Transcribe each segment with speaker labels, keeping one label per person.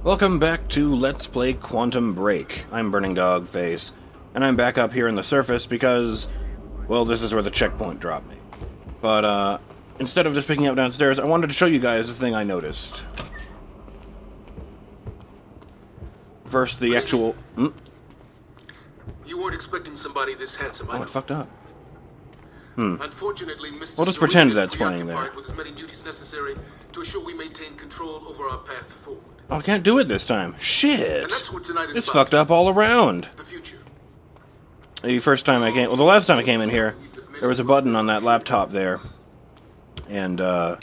Speaker 1: Welcome back to Let's Play Quantum Break. I'm BurningDogFace, and I'm back up here in the surface because, well, this is where the checkpoint dropped me. But, instead of just picking up downstairs, I wanted to show you guys the thing I noticed. First, the actual...
Speaker 2: You weren't expecting somebody this handsome, I know.
Speaker 1: it fucked up.
Speaker 2: Unfortunately, Mr.
Speaker 1: We'll just
Speaker 2: Serene
Speaker 1: pretend
Speaker 2: is
Speaker 1: that's playing there.
Speaker 2: preoccupied with as many duties necessary to assure we maintain control over our path forward.
Speaker 1: Oh, I can't do it this time. Shit!
Speaker 2: And that's what tonight is
Speaker 1: It's
Speaker 2: about.
Speaker 1: fucked up all around.
Speaker 2: The future.
Speaker 1: The first time I came... Well, the last time I came in here, there was a button on that laptop there. And,
Speaker 2: We're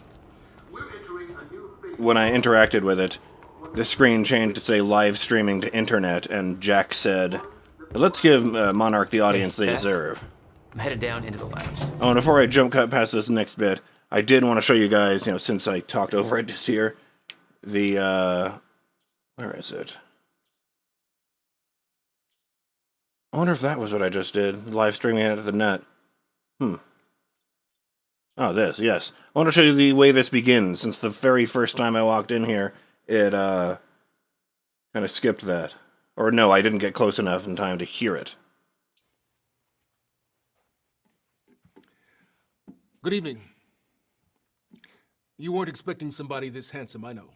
Speaker 2: entering a new phase.
Speaker 1: when I interacted with it, the screen changed to say live streaming to internet, and Jack said, let's give Monarch the audience they deserve.
Speaker 3: I'm headed down into the labs.
Speaker 1: Oh, and before I jump cut past this next bit, I did want to show you guys, since I talked over it just here, the, where is it? I wonder if that was what I just did, live streaming it to the net. Oh, this, yes. I want to show you the way this begins, since the very first time I walked in here, it, kind of skipped that. Or no, I didn't get close enough in time to hear it.
Speaker 2: Good evening. You weren't expecting somebody this handsome, I know.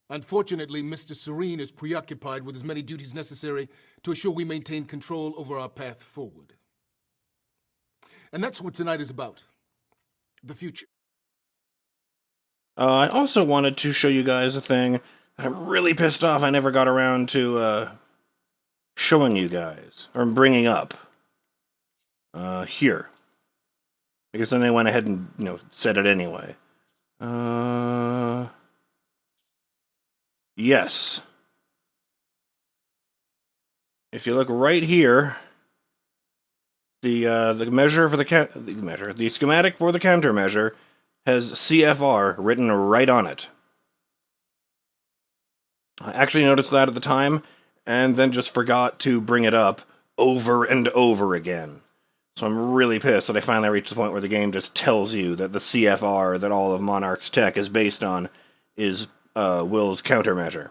Speaker 2: Unfortunately, Mr. Serene is preoccupied with as many duties necessary to assure we maintain control over our path forward. And that's what tonight is about. The future.
Speaker 1: I also wanted to show you guys a thing that I'm really pissed off I never got around to, showing you guys, or bringing up. Here. Because then they went ahead and, said it anyway. Yes. If you look right here, the measure for the schematic for the countermeasure has CFR written right on it. I actually noticed that at the time, and then just forgot to bring it up over and over again. So I'm really pissed that I finally reached the point where the game just tells you that the CFR that all of Monarch's tech is based on is Will's countermeasure.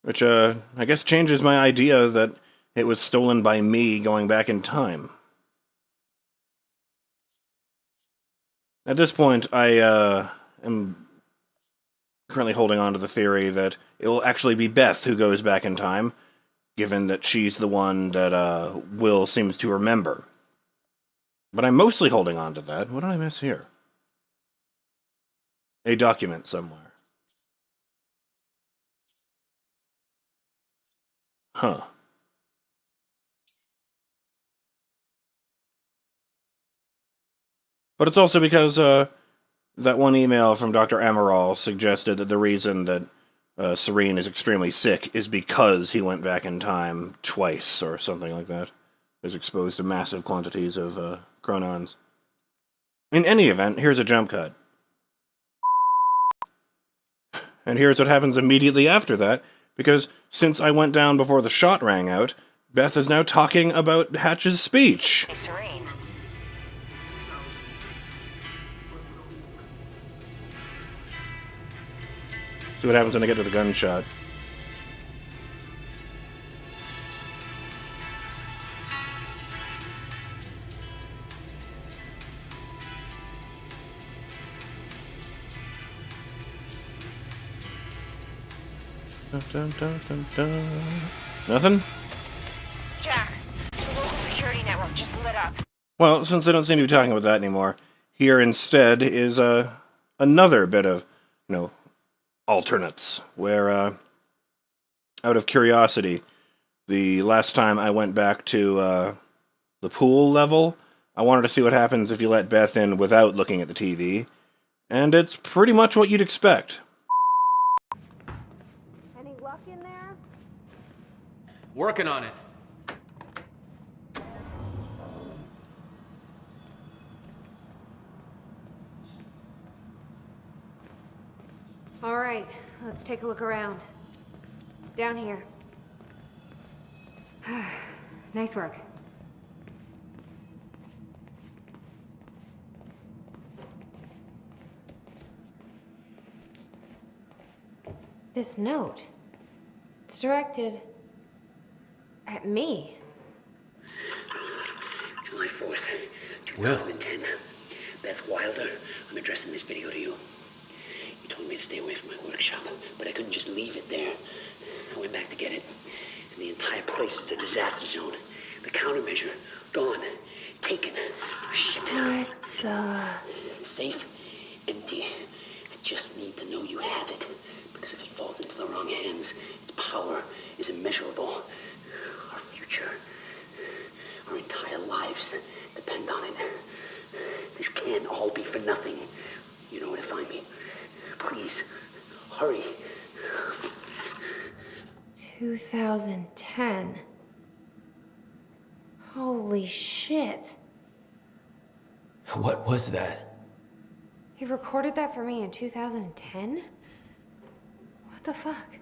Speaker 1: Which, I guess changes my idea that it was stolen by me going back in time. At this point, I am currently holding on to the theory that it will actually be Beth who goes back in time, given that she's the one that Will seems to remember. But I'm mostly holding on to that. What did I miss here? A document somewhere. Huh. But it's also because that one email from Dr. Amaral suggested that the reason that Serene is extremely sick is because he went back in time twice, or something like that. He was exposed to massive quantities of chronons. In any event, here's a jump cut. And here's what happens immediately after that, because since I went down before the shot rang out, Beth is now talking about Hatch's speech.
Speaker 4: Hey, Serene.
Speaker 1: See what happens when I get to the gunshot. Dun, dun, dun, dun, dun. Nothing?
Speaker 4: Jack, the local security network just lit up.
Speaker 1: Well, since they don't seem to be talking about that anymore, here instead is another bit of, alternates, where, out of curiosity, the last time I went back to the pool level, I wanted to see what happens if you let Beth in without looking at the TV, and it's pretty much what you'd expect.
Speaker 5: Any luck in there?
Speaker 3: Working on it.
Speaker 5: All right, let's take a look around. Down here. Nice work. This note. It's directed at me.
Speaker 6: July 4th, 2010. Beth Wilder, I'm addressing this video to you. You told me to stay away from my workshop, but I couldn't just leave it there. I went back to get it, and the entire place is a disaster zone. The countermeasure, gone. Taken. Oh, shit.
Speaker 5: What the...
Speaker 6: Safe, empty. I just need to know you have it, because if it falls into the wrong hands, its power is immeasurable. Our future, our entire lives depend on it. This can't all be for nothing. You know where to find me. Please, hurry.
Speaker 5: 2010. Holy shit.
Speaker 3: What was that?
Speaker 5: He recorded that for me in 2010? What the fuck?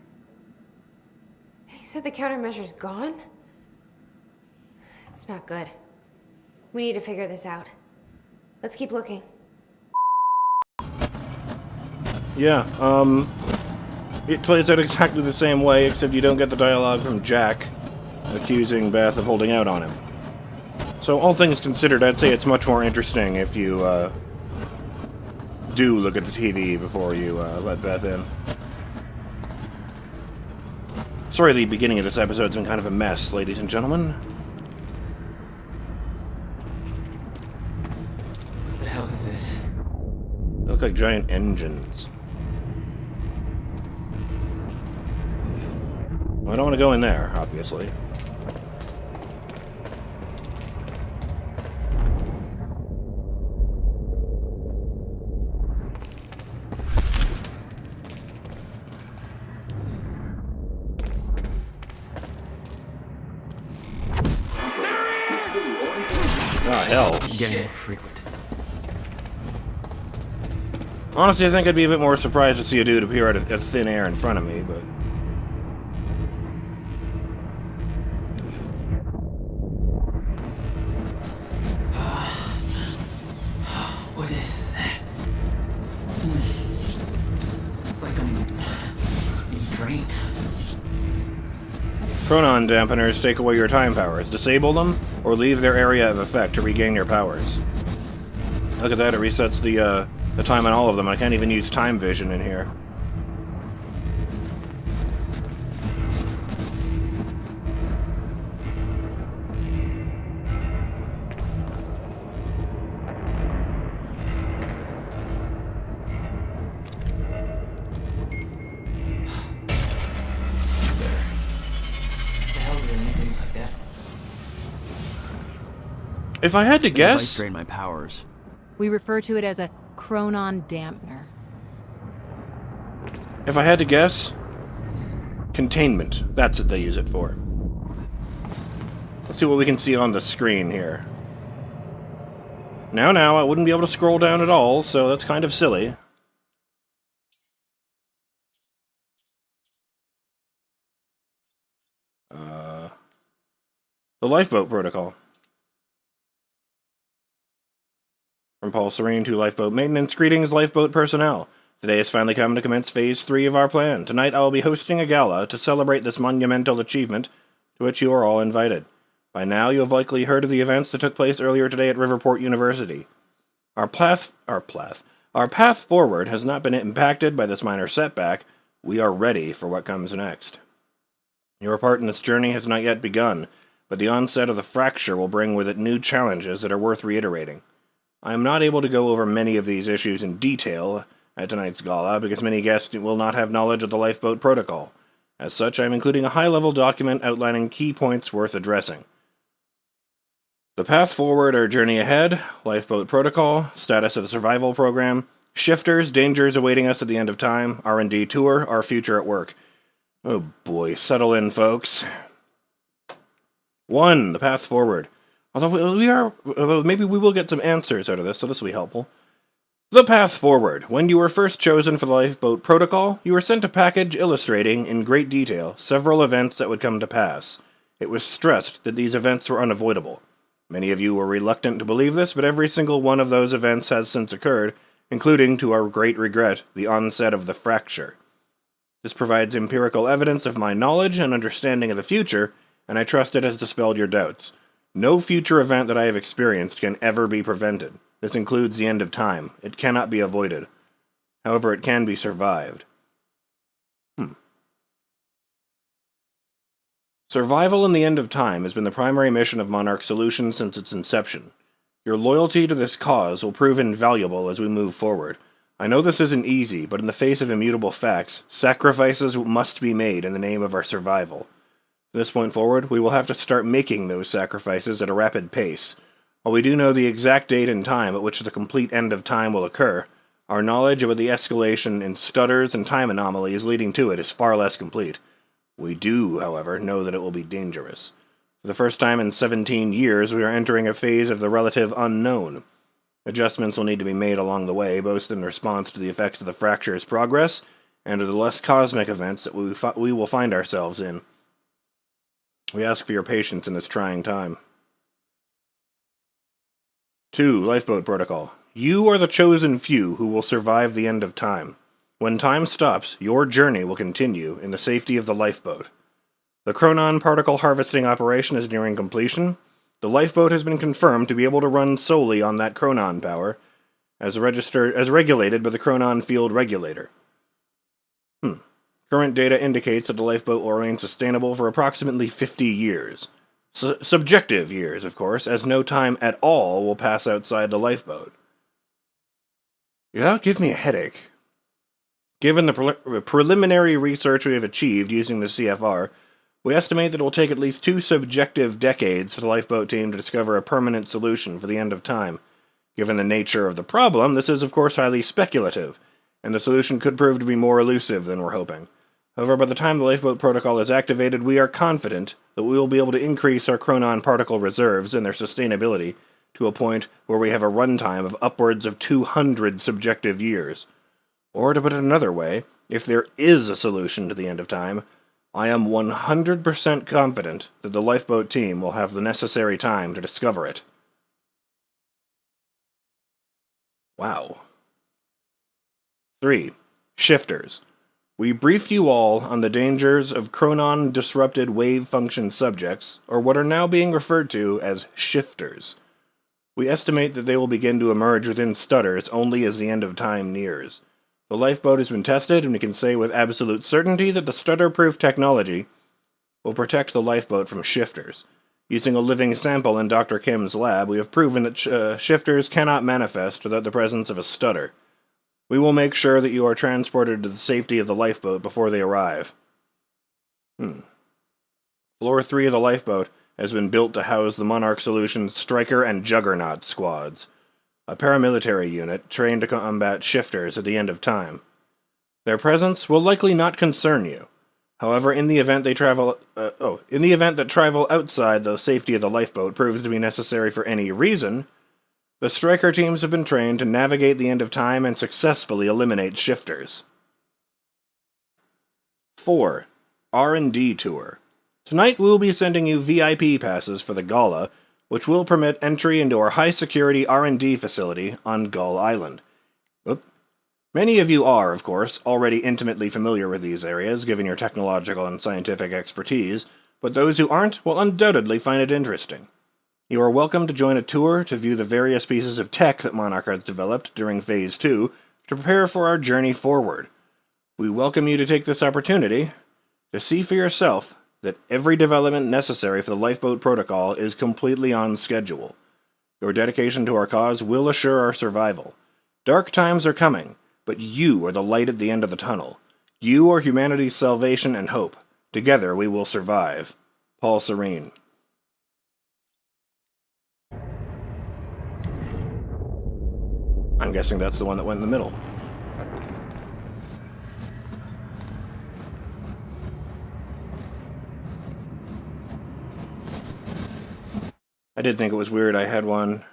Speaker 5: He said the countermeasure's gone? It's not good. We need to figure this out. Let's keep looking.
Speaker 1: Yeah, it plays out exactly the same way, except you don't get the dialogue from Jack accusing Beth of holding out on him. So all things considered, I'd say it's much more interesting if you, do look at the TV before you, let Beth in. Sorry the beginning of this episode's been kind of a mess, ladies and gentlemen.
Speaker 3: What the hell is this?
Speaker 1: They look like giant engines. Well, I don't want to go in there, obviously. Ah, hell.
Speaker 3: Getting more frequent.
Speaker 1: Honestly, I think I'd be a bit more surprised to see a dude appear out of thin air in front of me, but...
Speaker 3: What is that? It's like I'm being drained.
Speaker 1: Chronon dampeners take away your time powers. Disable them, or leave their area of effect to regain your powers. Look at that, it resets the time on all of them. I can't even use time vision in here. If I had to
Speaker 3: Device
Speaker 1: guess,
Speaker 3: drain my powers.
Speaker 7: We refer to it as a chronon dampener.
Speaker 1: if I had to guess, containment. That's what they use it for. Let's see what we can see on the screen here. Now, I wouldn't be able to scroll down at all, so that's kind of silly. The lifeboat protocol. From Paul Serene to Lifeboat Maintenance, greetings, lifeboat personnel. Today has finally come to commence Phase 3 of our plan. Tonight I will be hosting a gala to celebrate this monumental achievement, to which you are all invited. By now you have likely heard of the events that took place earlier today at Riverport University. Our path forward has not been impacted by this minor setback. We are ready for what comes next. Your part in this journey has not yet begun, but the onset of the fracture will bring with it new challenges that are worth reiterating. I am not able to go over many of these issues in detail at tonight's gala, because many guests will not have knowledge of the lifeboat protocol. As such, I am including a high-level document outlining key points worth addressing. The path forward, our journey ahead, lifeboat protocol, status of the survival program, shifters, dangers awaiting us at the end of time, R&D tour, our future at work. Oh boy, settle in, folks. 1. The path forward. Although maybe we will get some answers out of this, so this will be helpful. The path forward. When you were first chosen for the lifeboat protocol, you were sent a package illustrating, in great detail, several events that would come to pass. It was stressed that these events were unavoidable. Many of you were reluctant to believe this, but every single one of those events has since occurred, including, to our great regret, the onset of the fracture. This provides empirical evidence of my knowledge and understanding of the future, and I trust it has dispelled your doubts. No future event that I have experienced can ever be prevented. This includes the end of time. It cannot be avoided. However, it can be survived. Survival in the end of time has been the primary mission of Monarch Solutions since its inception. Your loyalty to this cause will prove invaluable as we move forward. I know this isn't easy, but in the face of immutable facts, sacrifices must be made in the name of our survival. From this point forward, we will have to start making those sacrifices at a rapid pace. While we do know the exact date and time at which the complete end of time will occur, our knowledge about the escalation in stutters and time anomalies leading to it is far less complete. We do, however, know that it will be dangerous. For the first time in 17 years, we are entering a phase of the relative unknown. Adjustments will need to be made along the way, both in response to the effects of the fracture's progress and to the less cosmic events that we will find ourselves in. We ask for your patience in this trying time. 2. Lifeboat Protocol. You are the chosen few who will survive the end of time. When time stops, your journey will continue in the safety of the lifeboat. The Chronon particle harvesting operation is nearing completion. The lifeboat has been confirmed to be able to run solely on that Chronon power, as regulated by the Chronon Field Regulator. Current data indicates that the lifeboat will remain sustainable for approximately 50 years. Subjective years, of course, as no time at all will pass outside the lifeboat. That give me a headache. Given the preliminary research we have achieved using the CFR, we estimate that it will take at least 2 subjective decades for the lifeboat team to discover a permanent solution for the end of time. Given the nature of the problem, this is of course highly speculative, and the solution could prove to be more elusive than we're hoping. However, by the time the lifeboat protocol is activated, we are confident that we will be able to increase our Chronon particle reserves and their sustainability to a point where we have a runtime of upwards of 200 subjective years. Or to put it another way, if there is a solution to the end of time, I am 100% confident that the lifeboat team will have the necessary time to discover it. Wow. 3. Shifters. We briefed you all on the dangers of Chronon-disrupted wave function subjects, or what are now being referred to as shifters. We estimate that they will begin to emerge within stutters only as the end of time nears. The lifeboat has been tested, and we can say with absolute certainty that the stutter-proof technology will protect the lifeboat from shifters. Using a living sample in Dr. Kim's lab, we have proven that shifters cannot manifest without the presence of a stutter. We will make sure that you are transported to the safety of the lifeboat before they arrive. Floor 3 of the lifeboat has been built to house the Monarch Solutions Striker and Juggernaut squads, a paramilitary unit trained to combat shifters at the end of time. Their presence will likely not concern you. However, in the event that travel outside the safety of the lifeboat proves to be necessary for any reason, the Striker teams have been trained to navigate the end of time and successfully eliminate shifters. 4. R&D Tour. Tonight we will be sending you VIP passes for the Gala, which will permit entry into our high-security R&D facility on Gull Island. Many of you are, of course, already intimately familiar with these areas, given your technological and scientific expertise, but those who aren't will undoubtedly find it interesting. You are welcome to join a tour to view the various pieces of tech that Monarch has developed during Phase 2 to prepare for our journey forward. We welcome you to take this opportunity to see for yourself that every development necessary for the lifeboat protocol is completely on schedule. Your dedication to our cause will assure our survival. Dark times are coming, but you are the light at the end of the tunnel. You are humanity's salvation and hope. Together we will survive. Paul Serene. I'm guessing that's the one that went in the middle. I did think it was weird I had one.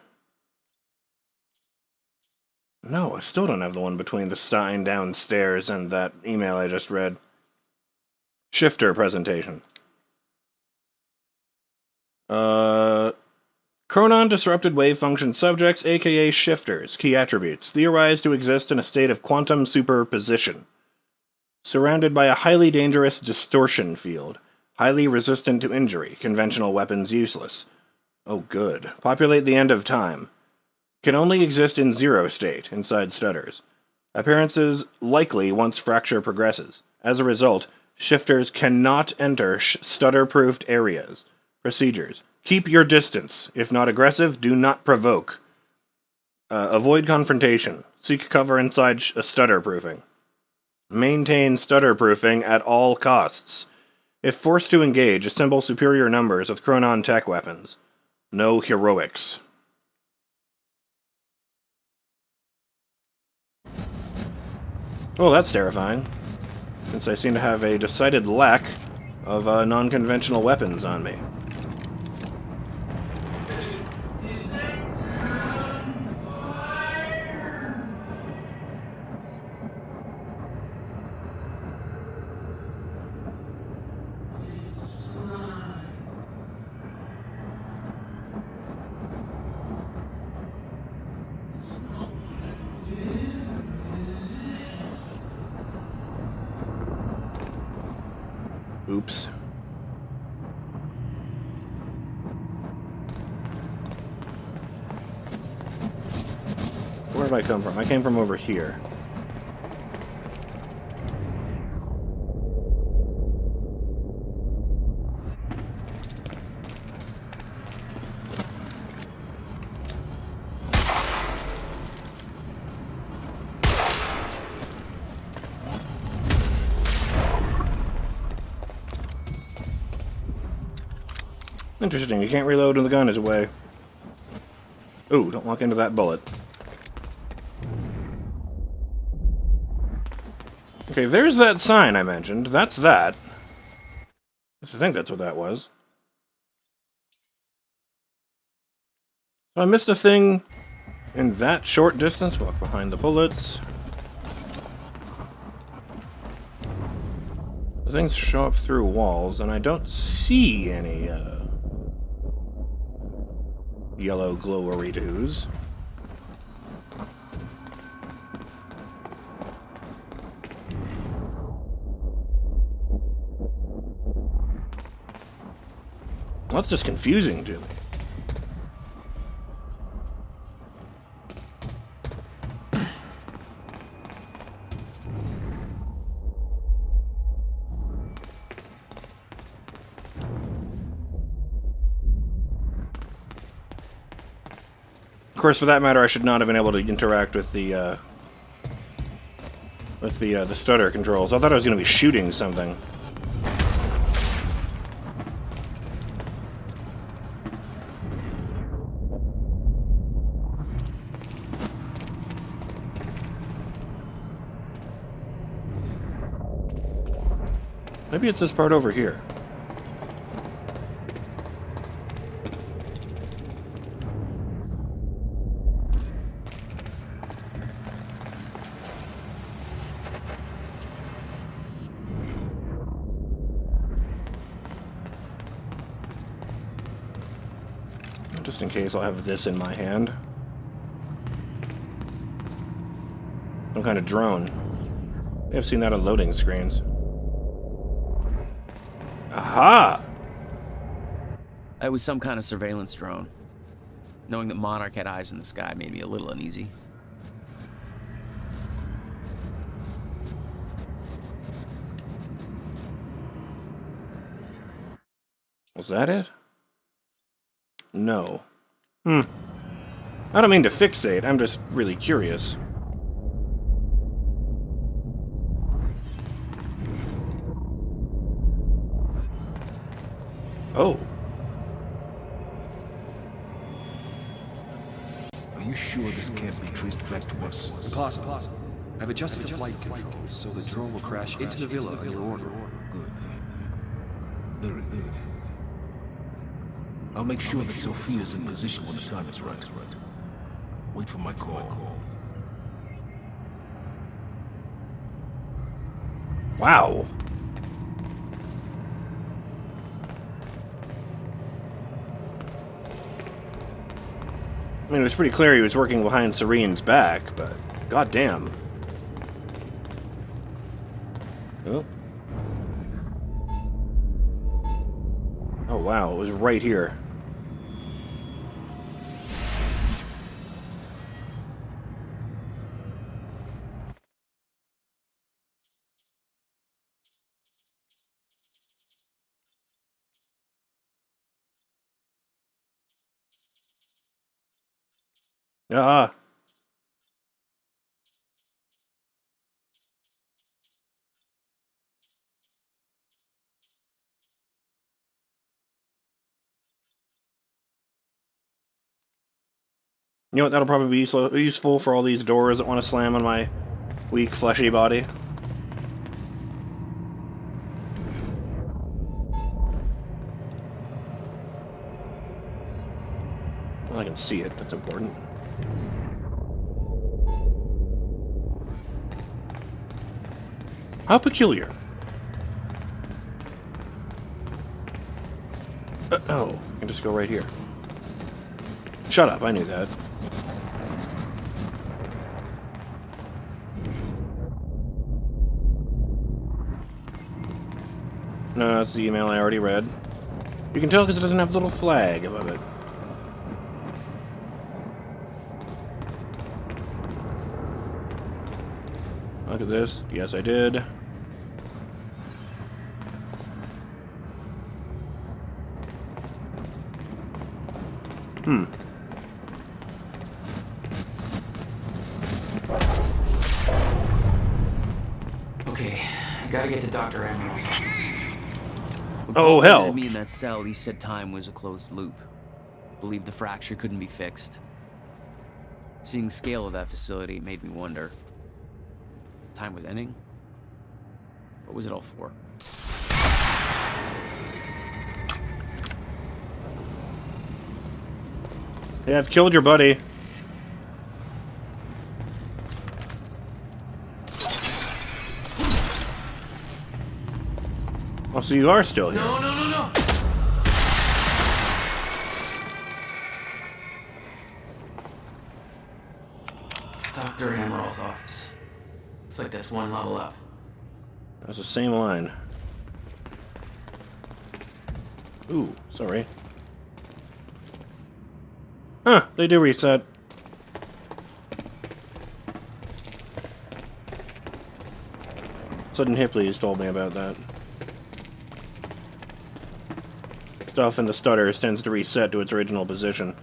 Speaker 1: No, I still don't have the one between the sign downstairs and that email I just read. Shifter presentation. Chronon disrupted wave function subjects, aka shifters, key attributes, theorized to exist in a state of quantum superposition. Surrounded by a highly dangerous distortion field. Highly resistant to injury. Conventional weapons useless. Oh, good. Populate the end of time. Can only exist in zero state, inside stutters. Appearances likely once fracture progresses. As a result, shifters cannot enter stutter-proofed areas. Procedures. Keep your distance. If not aggressive, do not provoke. Avoid confrontation. Seek cover inside a stutter-proofing. Maintain stutter-proofing at all costs. If forced to engage, assemble superior numbers of Chronon tech weapons. No heroics. Well, that's terrifying, since I seem to have a decided lack of non-conventional weapons on me. Oops. Where did I come from? I came from over here. Interesting, you can't reload when the gun is away. Ooh, don't walk into that bullet. Okay, there's that sign I mentioned. That's that. I think that's what that was. So I missed a thing in that short distance. Walk behind the bullets. The things show up through walls, and I don't see any, yellow glowery-doos. Well, that's just confusing to me. Of course, for that matter, I should not have been able to interact with the stutter controls. I thought I was going to be shooting something. Maybe it's this part over here. Just in case, I'll have this in my hand. Some kind of drone. I've seen that on loading screens. Aha!
Speaker 3: It was some kind of surveillance drone. Knowing that Monarch had eyes in the sky made me a little uneasy.
Speaker 1: Was that it? No. I don't mean to fixate, I'm just really curious. Oh.
Speaker 2: Are you sure this can't be traced back to us?
Speaker 8: Impossible. I've adjusted the flight controls so the drone will crash into the villa on your order.
Speaker 2: Good. Very good. I'll make sure that Sophia's in position when the time is right. Wait for my call.
Speaker 1: Wow. I mean, it was pretty clear he was working behind Serene's back, but goddamn. Oh. Oh, wow, it was right here. Ah! You know what, that'll probably be useful for all these doors that want to slam on my weak, fleshy body. Well, I can see it, that's important. How peculiar. Oh, I can just go right here. Shut up, I knew that. No, that's the email I already read. You can tell because it doesn't have a little flag above it. Look at this. Yes, I did. Hmm.
Speaker 3: Okay, I gotta get to Dr. Emerald's office. When
Speaker 1: Oh,
Speaker 3: Paul
Speaker 1: hell.
Speaker 3: visited me in that cell, he said time was a closed loop. Believed the fracture couldn't be fixed. Seeing the scale of that facility made me wonder. Time was ending? What was it all for?
Speaker 1: Yeah, I've killed your buddy. Oh, so you are still here.
Speaker 3: No! Dr. Emerald's office. Looks like that's one level up.
Speaker 1: That's the same line. Ooh, sorry. Huh, they do reset. Sudden Hipleys told me about that. Stuff in the stutters tends to reset to its original position,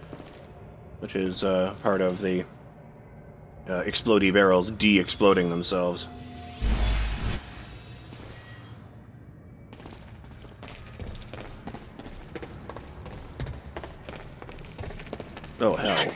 Speaker 1: which is part of the explodey barrels de-exploding themselves. Oh, hell.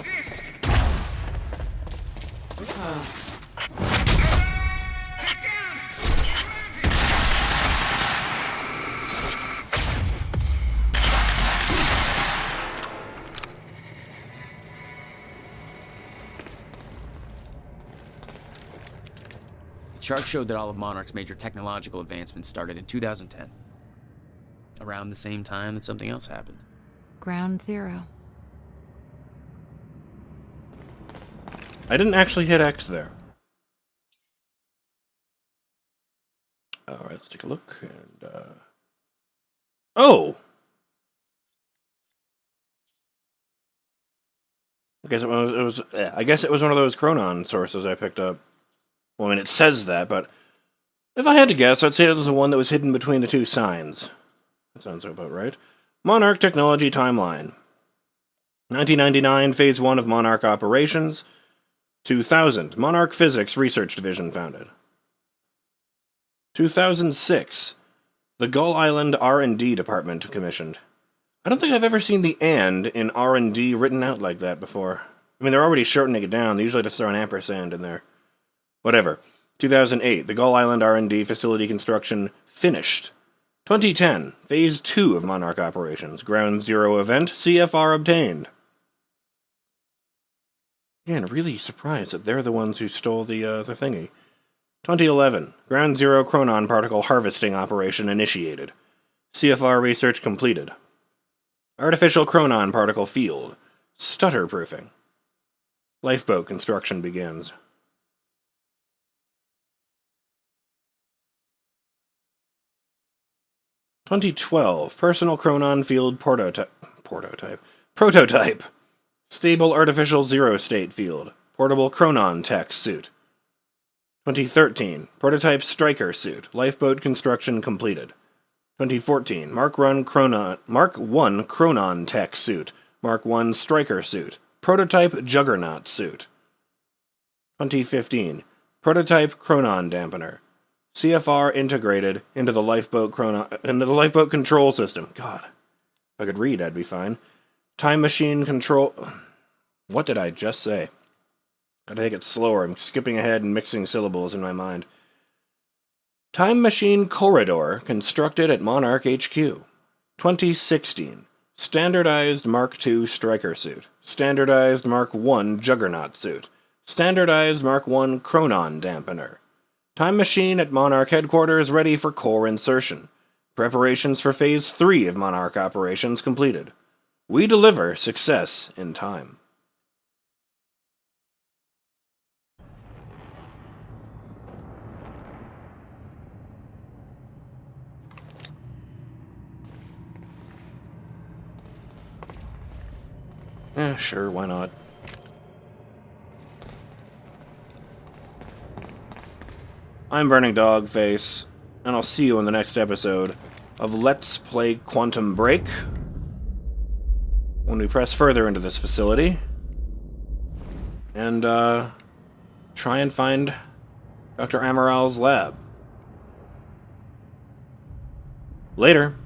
Speaker 3: The chart showed that all of Monarch's major technological advancements started in 2010. Around the same time that something else happened.
Speaker 7: Ground zero.
Speaker 1: I didn't actually hit X there. Alright, let's take a look. And, oh! I guess I guess it was one of those Chronon sources I picked up. Well, I mean, it says that, but if I had to guess, I'd say it was the one that was hidden between the two signs. That sounds about right. Monarch Technology Timeline. 1999, Phase 1 of Monarch Operations. 2000, Monarch Physics Research Division founded. 2006, the Gull Island R&D Department commissioned. I don't think I've ever seen the "and" in R&D written out like that before. I mean, they're already shortening it down. They usually just throw an ampersand in there. Whatever. 2008, the Gull Island R&D facility construction finished. 2010, Phase 2 of Monarch Operations. Ground Zero event, CFR obtained. Again, really surprised that they're the ones who stole the thingy. 2011, Ground Zero Chronon Particle Harvesting Operation initiated. CFR research completed. Artificial Chronon Particle Field. Stutter proofing. Lifeboat construction begins. 2012, personal chronon field prototype. Stable artificial zero-state field. Portable chronon tech suit. 2013, prototype striker suit. Lifeboat construction completed. 2014, Mark 1 chronon tech suit. Mark 1 striker suit. Prototype juggernaut suit. 2015, prototype chronon dampener. CFR integrated into the lifeboat control system. God, if I could read, I'd be fine. Time machine control. What did I just say? Gotta take it slower. I'm skipping ahead and mixing syllables in my mind. Time machine corridor constructed at Monarch HQ. 2016. Standardized Mark II striker suit. Standardized Mark I juggernaut suit. Standardized Mark I chronon dampener. Time machine at Monarch headquarters ready for core insertion. Preparations for Phase 3 of Monarch operations completed. We deliver success in time. Sure, why not? I'm BurningDogFace, and I'll see you in the next episode of Let's Play Quantum Break, when we press further into this facility, and, try and find Dr. Amaral's lab. Later.